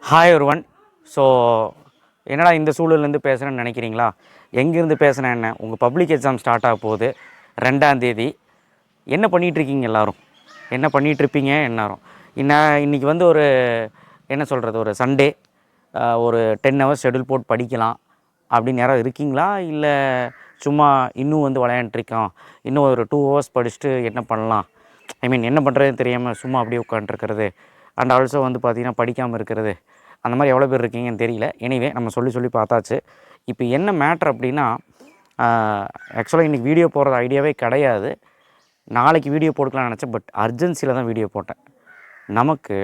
Hi ஒருவன். So என்னடா இந்த சூழல்லேருந்து பேசுகிறேன்னு நினைக்கிறீங்களா? எங்கேருந்து பேசுகிறேன் என்ன, உங்கள் பப்ளிக் எக்ஸாம் ஸ்டார்ட் ஆக போகுது 2ஆம் தேதி. என்ன பண்ணிகிட்ருக்கீங்க எல்லோரும்? என்ன பண்ணிகிட்ருப்பீங்க எல்லோரும்? இன்றைக்கி வந்து ஒரு என்ன சொல்கிறது, ஒரு சண்டே, ஒரு 10 ஹவர்ஸ் ஷெடியூல் போட்டு படிக்கலாம் அப்படின்னு யாராவது இருக்கீங்களா? இல்லை சும்மா இன்னும் வந்து விளையாண்டுருக்கோம், இன்னும் ஒரு 2 ஹவர்ஸ் படிச்சுட்டு என்ன பண்ணலாம், என்ன பண்ணுறதுன்னு தெரியாமல் சும்மா அப்படியே உட்காண்ட்ருக்கிறது, அண்ட் ஆல்சோ வந்து பார்த்திங்கன்னா படிக்காமல் இருக்கிறது, அந்த மாதிரி எவ்வளோ பேர் இருக்கீங்கன்னு தெரியல. எனிவே நம்ம சொல்லி பார்த்தாச்சு. இப்போ என்ன மேட்ரு அப்படின்னா, ஆக்சுவலாக இன்றைக்கி வீடியோ போடுறது ஐடியாவே கிடையாது. நாளைக்கு வீடியோ போட்டுக்கலாம்னு நினச்சேன். பட் அர்ஜென்சியில் தான் வீடியோ போட்டேன். நமக்கு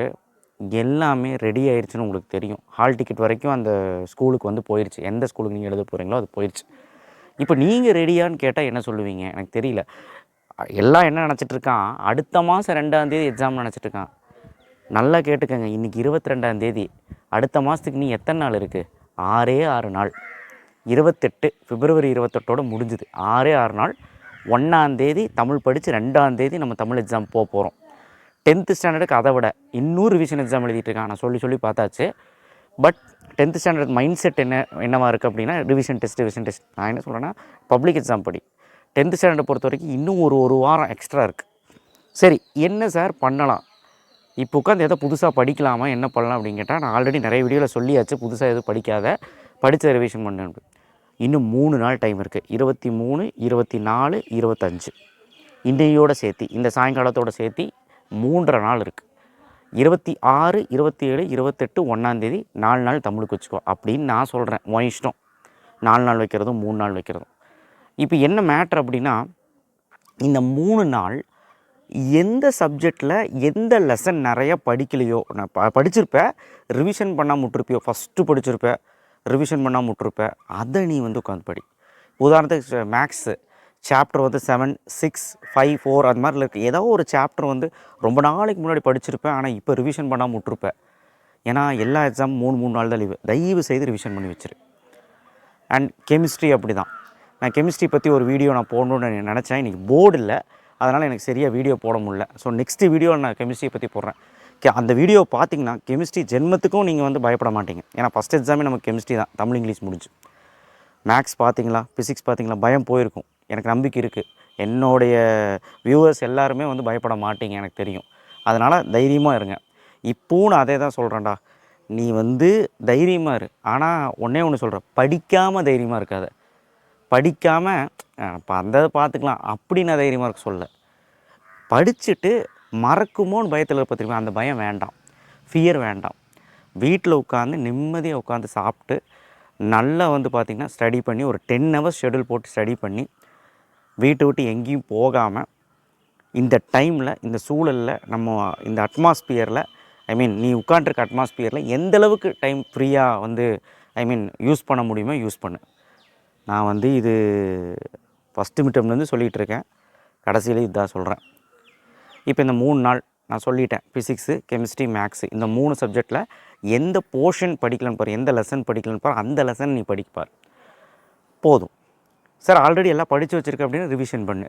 எல்லாமே ரெடி ஆயிடுச்சுன்னு உங்களுக்கு தெரியும். ஹால் டிக்கெட் வரைக்கும் அந்த ஸ்கூலுக்கு வந்து போயிடுச்சு. எந்த ஸ்கூலுக்கு நீங்கள் எழுத போகிறீங்களோ அது போயிடுச்சு. இப்போ நீங்கள் ரெடியான்னு கேட்டால் என்ன சொல்லுவீங்க எனக்கு தெரியல. எல்லாம் என்ன நினச்சிட்ருக்கான், அடுத்த மாதம் 2ஆம் தேதி எக்ஸாம் நினச்சிட்ருக்கான். நல்லா கேட்டுக்கங்க, இன்றைக்கி 22ஆம் தேதி. அடுத்த மாதத்துக்கு நீ எத்தனை நாள் இருக்குது? 6 நாள். 28 பிப்ரவரி 28ஓட முடிஞ்சுது. 6 நாள். 1ஆம் தேதி தமிழ் படித்து 2ஆம் தேதி நம்ம தமிழ் எக்ஸாம் போகிறோம். 10th ஸ்டாண்டர்டுக்கு அதை விட இன்னொரு ரிவிஷன் எக்ஸாம் எழுதிட்டுருக்கான். நான் சொல்லி பார்த்தாச்சு. But 10th standard mind set என்னவாக இருக்குது அப்படின்னா, ரிவிஷன் டெஸ்ட். நான் என்ன சொல்கிறேன்னா, பப்ளிக் எக்ஸாம் படி. 10th ஸ்டாண்டர்டை பொறுத்த வரைக்கும் இன்னும் ஒரு வாரம் எக்ஸ்ட்ரா இருக்குது. சரி, என்ன சார் பண்ணலாம்? இப்போ உட்காந்து எதை புதுசாக படிக்கலாமா, என்ன பண்ணலாம் அப்படின்னு கேட்டால், நான் ஆல்ரெடி நிறைய வீடியோவில் சொல்லியாச்சு, புதுசாக எதுவும் படிக்காத, படித்த ரிவிஷன் பண்ணு. இன்னும் 3 நாள் டைம் இருக்குது. 23, 24, 25. இன்றையோடு சேர்த்து, இந்த சாயங்காலத்தோடு சேர்த்து 3.5 நாள் இருக்குது. 26, 27, 28, 1ஆம் தேதி 4 நாள் தமிழுக்கு வச்சுக்கோ அப்படின்னு நான் சொல்கிறேன். உன் இஷ்டம், 4 நாள் வைக்கிறதும் 3 நாள் வைக்கிறதும். இப்போ என்ன மேட்ரு அப்படின்னா, இந்த 3 நாள் எந்த சப்ஜெக்டில் எந்த லெசன் நிறையா படிக்கலையோ, நான் படிச்சிருப்பேன், ரிவிஷன் பண்ணாமல் விட்டுருப்பியோ, ஃபஸ்ட்டு படிச்சிருப்பேன், ரிவிஷன் பண்ணாமல் விட்டுருப்பேன், அதை நீ வந்து உட்காந்து படி. உதாரணத்துக்கு மேக்ஸு சாப்டர் வந்து 7, 6, 5, 4 அது மாதிரில இருக்குது. ஏதோ ஒரு சாப்டர் வந்து ரொம்ப நாளைக்கு முன்னாடி படிச்சிருப்பேன், ஆனால் இப்போ ரிவிஷன் பண்ணாமல் விட்டுருப்பேன். ஏன்னா எல்லா எக்ஸாம் 3 நாள் தான் லீவு. தயவு செய்து ரிவிஷன் பண்ணி வச்சிரு. அண்ட் கெமிஸ்ட்ரி அப்படி தான். நான் கெமிஸ்ட்ரி பற்றி ஒரு வீடியோ நான் போடணுன்னு நினச்சேன். இன்றைக்கி போர்டு இல்லை, அதனால் எனக்கு சரியாக வீடியோ போட முடியல. ஸோ நெக்ஸ்ட்டு வீடியோ நான் கெமிஸ்ட்ரி பற்றி போடுறேன். அந்த வீடியோ பார்த்திங்கன்னா கெமிஸ்ட்ரி ஜென்மத்துக்கும் நீங்கள் வந்து பயப்பட மாட்டீங்க. ஏன்னா ஃபஸ்ட் எக்ஸாமே நமக்கு கெமிஸ்ட்ரி தான், தமிழ் இங்கிலீஷ் முடிஞ்சு. மேக்ஸ் பார்த்தீங்களா, ஃபிசிக்ஸ் பார்த்தீங்களா, பயம் போயிருக்கும். எனக்கு நம்பிக்கை இருக்குது. என்னுடைய வியூவர்ஸ் எல்லாருமே வந்து பயப்பட மாட்டீங்க, எனக்கு தெரியும். அதனால் தைரியமாக இருங்க. இப்போவும் நான் அதே தான் சொல்கிறேன்டா, நீ வந்து தைரியமாக இரு. ஆனால் ஒன்றே ஒன்று சொல்கிறேன், படிக்காமல் தைரியமாக இருக்காத. படிக்காமல் இப்போ அந்த பார்த்துக்கலாம் அப்படி நான் தைரியமாக இருக்க சொல்ல. படிச்சுட்டு மறக்குமோன்னு பயத்தில் இருப்ப தெரியுமா, அந்த பயம் வேண்டாம், ஃபியர் வேண்டாம். வீட்டில் உட்காந்து நிம்மதியாக உட்காந்து சாப்பிட்டு நல்லா வந்து பார்த்திங்கன்னா ஸ்டடி பண்ணி ஒரு 10 ஹவர்ஸ் ஷெடியூல் போட்டு ஸ்டடி பண்ணி, வீட்டை விட்டு எங்கேயும் போகாமல், இந்த டைமில், இந்த சூழலில், நம்ம இந்த அட்மாஸ்பியரில், நீ உட்காண்ட்ருக்க அட்மாஸ்பியரில் எந்தளவுக்கு டைம் ஃப்ரீயாக வந்து யூஸ் பண்ண முடியுமோ யூஸ் பண்ணு. நான் வந்து இது ஃபஸ்ட்டு மிட்டம்லேருந்து சொல்லிகிட்டு இருக்கேன், கடைசியில் இதுதான் சொல்கிறேன். இப்போ இந்த 3 நாள் நான் சொல்லிட்டேன், ஃபிசிக்ஸு, கெமிஸ்ட்ரி, மேக்ஸு, இந்த 3 சப்ஜெக்டில் எந்த போர்ஷன் படிக்கலன்னு பாரு, எந்த லெசன் படிக்கலன்னு பாரு, அந்த லெசன் நீ படிப்பார் போதும். சார் ஆல்ரெடி எல்லாம் படித்து வச்சுருக்க அப்படின்னு ரிவிஷன் பண்ணு.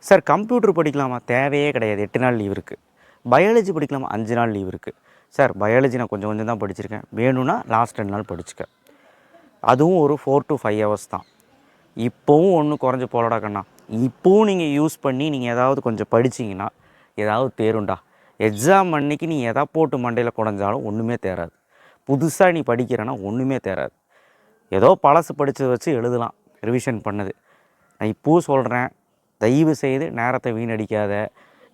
சார் கம்ப்யூட்டர் படிக்கலாமா? தேவையே கிடையாது, 8 நாள் லீவ் இருக்குது. பயாலஜி படிக்கலாமா? 5 நாள் லீவ் இருக்குது. சார் பயாலஜி நான் கொஞ்சம் தான் படிச்சிருக்கேன், வேணும்னா லாஸ்ட் 2 நாள் படிச்சுக்க. அதுவும் ஒரு 4 to 5 ஹவர்ஸ் தான். இப்போவும் ஒன்றும் குறைஞ்சி போலடா கண்ணா. இப்போவும் நீங்கள் யூஸ் பண்ணி நீங்கள் ஏதாவது கொஞ்சம் படிச்சிங்கன்னா ஏதாவது தேருண்டா. எக்ஸாம் அன்னைக்கு நீ எதை போட்டு மண்டையில் குறைஞ்சாலும் ஒன்றுமே தேராது. புதுசாக நீ படிக்கிறேன்னா ஒன்றுமே தேராது. ஏதோ பழசு படித்ததை வச்சு எழுதலாம், ரிவிஷன் பண்ணுது. நான் இப்போவும் சொல்கிறேன், தயவு செய்து நேரத்தை வீணடிக்காத.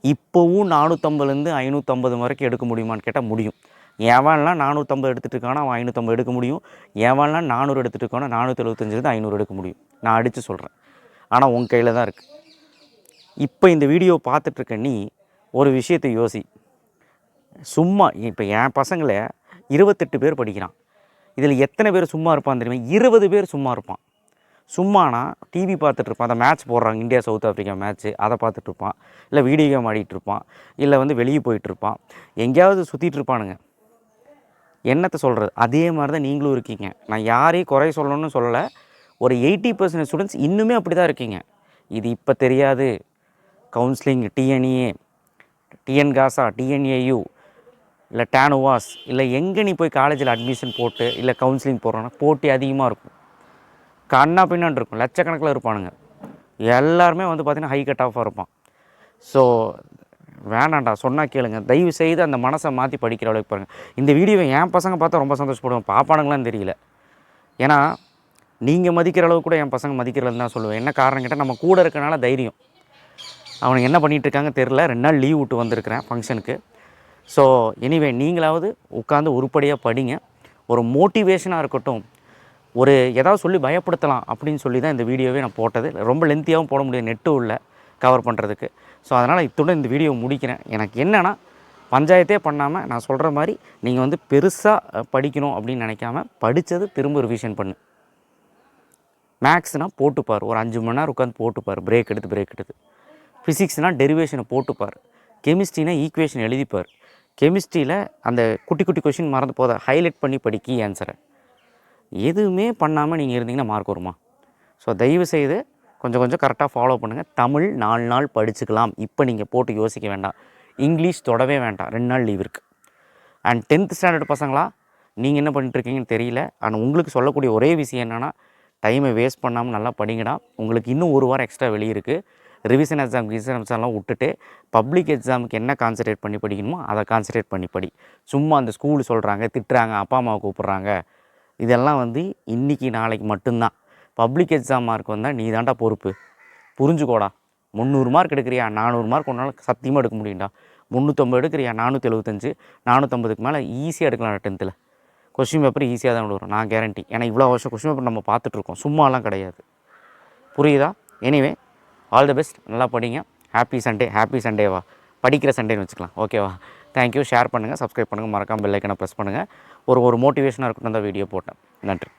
இப்போவும் 450லேருந்து 550 வரைக்கும் எடுக்க முடியுமான்னு கேட்டால் முடியும். எவன்லாம் 450 எடுத்துகிட்டு இருக்கானோ அவன் 550 எடுக்க முடியும். எவன்லாம் 400 எடுத்துகிட்டு இருக்கானோ 475லேருந்து 500 எடுக்க முடியும். நான் அடித்து சொல்கிறேன். ஆனால் உன் கையில் தான் இருக்குது. இப்போ இந்த வீடியோ பார்த்துட்ருக்க நீ ஒரு விஷயத்தை யோசி. சும்மா இப்போ என் பசங்களை 28 பேர் படிக்கிறான். இதில் எத்தனை பேர் சும்மா இருப்பான் தெரியுமா? 20 பேர் சும்மா இருப்பான். சும்மானா டிவி பார்த்துட்ருப்பான், அந்த மேட்ச் போடுறாங்க, இந்தியா சவுத் ஆஃப்ரிக்கா மேட்ச்சு, அதை பார்த்துட்ருப்பான். இல்லை வீடியோ கேம் ஆடிட்டுருப்பான், இல்லை வந்து வெளியே போயிட்டுருப்பான், எங்கேயாவது சுற்றிட்டு இருப்பானுங்க. என்னத்தை சொல்கிறது, அதே மாதிரி தான் நீங்களும் இருக்கீங்க. நான் யாரையும் குறை சொல்லணும்னு சொல்லலை. ஒரு 80% ஸ்டூடெண்ட்ஸ் இன்னுமே அப்படி தான் இருக்கீங்க. இது இப்போ தெரியாது. கவுன்சிலிங், டிஎன்ஏ, டிஎன்காசா, டிஎன்ஏயு, இல்லை டேனுவாஸ் இல்லை எங்கே நீ போய் காலேஜில் அட்மிஷன் போட்டு இல்லை கவுன்சிலிங் போடுறோன்னா போட்டி அதிகமாக இருக்கும். கண்ணா பின்னான்னு இருக்கும், லட்சக்கணக்கில் இருப்பானுங்க. எல்லாருமே வந்து பார்த்திங்கன்னா ஹை கட் ஆஃபாக இருப்பான். ஸோ வேணாண்டா, சொன்னால் கேளுங்க. தயவு செய்து அந்த மனசை மாற்றி படிக்கிற அளவுக்கு பாருங்கள். இந்த வீடியோவை என் பசங்க பார்த்தா ரொம்ப சந்தோஷப்படுவேன், பாப்பானுங்களான்னு தெரியல. ஏன்னா நீங்கள் மதிக்கிற அளவுக்கு கூட என் பசங்க மதிக்கிறதுன்னு தான் சொல்லுவேன். என்ன காரணம் கேட்டால் நம்ம கூட இருக்கனால தைரியம். அவனுக்கு என்ன பண்ணிகிட்ருக்காங்க தெரில. 2 நாள் லீவ் விட்டு வந்திருக்கிறேன் ஃபங்க்ஷனுக்கு. ஸோ எனிவே நீங்களாவது உட்காந்து உருப்படியாக படிங்க. ஒரு மோட்டிவேஷனாக இருக்கட்டும், ஒரு ஏதாவது சொல்லி பயப்படுத்தலாம் அப்படின்னு சொல்லி தான் இந்த வீடியோவே நான் போட்டது. ரொம்ப லென்த்தியாகவும் போட முடியாது, நெட்டும் இல்லை கவர் பண்ணுறதுக்கு. ஸோ அதனால் இத்துடன் இந்த வீடியோ முடிக்கிறேன். எனக்கு என்னென்னா, பஞ்சாயத்தே பண்ணாமல் நான் சொல்கிற மாதிரி நீங்கள் வந்து பெருசாக படிக்கணும் அப்படின்னு நினைக்காம படித்தது திரும்ப ரிவிஷன் பண்ணு. மேக்ஸ்னால் போட்டுப்பார், ஒரு 5 மணி நேரம் உட்காந்து போட்டுப்பார், பிரேக் எடுத்து. ஃபிசிக்ஸ்னால் டெரிவேஷனை போட்டுப்பார். கெமிஸ்ட்ரினா ஈக்குவேஷன் எழுதிப்பார். கெமிஸ்ட்ரியில் அந்த குட்டி கொஷின் மறந்து போத ஹைலைட் பண்ணி படிக்கி ஆன்சரை. எதுவுமே பண்ணாமல் நீங்கள் இருந்தீங்கன்னா மார்க் வருமா? ஸோ தயவு செய்து கொஞ்சம் கரெக்டாக ஃபாலோ பண்ணுங்கள். தமிழ் 4 நாள் படிச்சுக்கலாம், இப்போ நீங்கள் போட்டு யோசிக்க வேண்டாம். இங்கிலீஷ் தொடவே வேண்டாம், 2 நாள் லீவ் இருக்குது. அண்ட் 10th ஸ்டாண்டர்ட் பசங்களா நீங்கள் என்ன பண்ணிட்டுருக்கீங்கன்னு தெரியல. ஆனால் உங்களுக்கு சொல்லக்கூடிய ஒரே விஷயம் என்னென்னா, டைமை வேஸ்ட் பண்ணாமல் நல்லா படிங்கடா. உங்களுக்கு இன்னும் 1 வாரம் எக்ஸ்ட்ரா வெளியே இருக்குது. ரிவிஷன் எக்ஸாம்லாம் விட்டுட்டு பப்ளிக் எக்ஸாமுக்கு என்ன கான்சன்ட்ரேட் பண்ணி படிக்கணுமோ அதை கான்சன்ட்ரேட் பண்ணி படி. சும்மா அந்த ஸ்கூல் சொல்கிறாங்க, திட்டுறாங்க, அப்பா அம்மாவை கூப்பிட்றாங்க, இதெல்லாம் வந்து இன்றைக்கி நாளைக்கு மட்டும்தான். பப்ளிக் எக்ஸாம் மார்க் வந்தால் நீ தாண்டா பொறுப்பு. புரிஞ்சுக்கோடா. 300 மார்க் எடுக்கிறியா, 400 மார்க் ஒன்றால் சத்தியமாக எடுக்க முடியும்டா. 350 எடுக்கிறியா, 475, 450க்கு மேலே ஈஸியாக எடுக்கலாம் 10th. கொஸ்டின் பேப்பர் ஈஸியாக தான் வரும், நான் கேரண்டி. ஏன்னா இவ்வளோ வருஷம் கொஸ்டின் பேப்பர் நம்ம பார்த்துட்ருக்கோம், சும்மாலாம் கிடையாது. புரியுதா? எனிவே ஆல் தி பெஸ்ட், நல்லா படிங்க. ஹாப்பி சண்டேவா, படிக்கிற சண்டேன்னு வச்சுக்கலாம், ஓகேவா? தேங்க்யூ. ஷேர் பண்ணுங்கள், சப்ஸ்கிரைப் பண்ணுங்கள், மறக்காமல் பெல் ஐக்கனை ப்ரெஸ் பண்ணுங்கள். ஒரு மோட்டிவேஷனாக இருக்கட்டும் தான் வீடியோ போட்டேன். நன்றி.